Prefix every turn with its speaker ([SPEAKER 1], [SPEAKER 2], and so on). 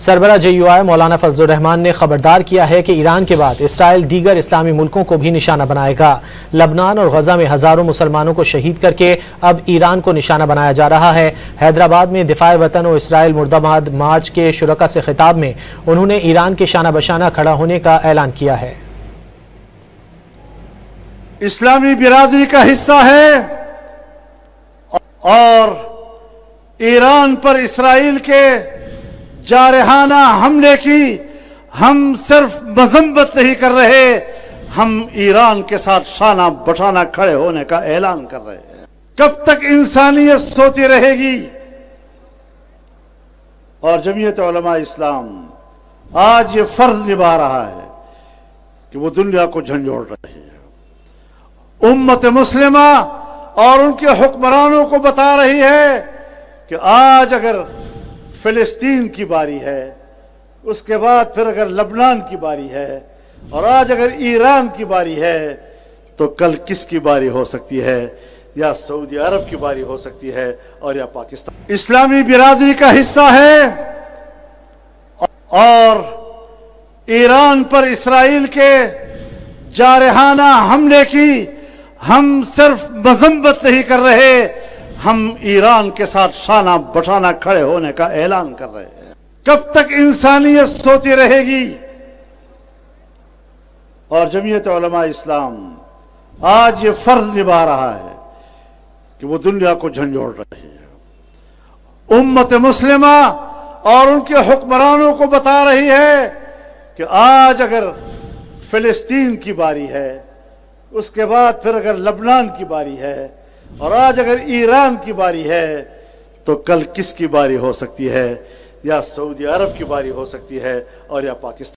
[SPEAKER 1] سربراہ JUI مولانا فضل الرحمان نے خبردار کیا ہے کہ ایران کے بعد اسرائیل دیگر اسلامی ملکوں کو بھی نشانہ بنائے گا۔ لبنان اور غزہ میں ہزاروں مسلمانوں کو شہید کر کے اب ایران کو نشانہ بنایا جا رہا ہے۔ حیدرآباد میں دفاع وطن و اسرائیل مردباد مارچ کے شرکا سے خطاب میں انہوں نے ایران کے شانہ بشانہ کھڑا ہونے کا اعلان کیا ہے۔
[SPEAKER 2] اسلامی برادری کا حصہ ہے اور ایران پر اسرائیل کے جارحانہ حملے کی ہم صرف مذمت نہیں کر رہے، ہم ایران کے ساتھ شانہ بشانہ کھڑے ہونے کا اعلان کر رہے ہیں۔ کب تک انسانیت سوتی رہے گی؟ اور جمعیت علماء اسلام آج یہ فرض نبھا رہا ہے کہ وہ دنیا کو جھنجھوڑ رہی ہے، امت مسلمہ اور ان کے حکمرانوں کو بتا رہی ہے کہ آج اگر فلسطین کی باری ہے، اس کے بعد پھر اگر لبنان کی باری ہے، اور آج اگر ایران کی باری ہے، تو کل کس کی باری ہو سکتی ہے؟ یا سعودی عرب کی باری ہو سکتی ہے اور یا پاکستان۔ اسلامی برادری کا حصہ ہے اور ایران پر اسرائیل کے جارحانہ حملے کی ہم صرف مذمت نہیں کر رہے، ہم ایران کے ساتھ شانہ بشانہ کھڑے ہونے کا اعلان کر رہے ہیں۔ کب تک انسانیت سوتی رہے گی؟ اور جمعیت علماء اسلام آج یہ فرض نبھا رہا ہے کہ وہ دنیا کو جھنجھوڑ رہی ہے، امت مسلمہ اور ان کے حکمرانوں کو بتا رہی ہے کہ آج اگر فلسطین کی باری ہے، اس کے بعد پھر اگر لبنان کی باری ہے، اور آج اگر ایران کی باری ہے، تو کل کس کی باری ہو سکتی ہے؟ یا سعودی عرب کی باری ہو سکتی ہے اور یا پاکستان۔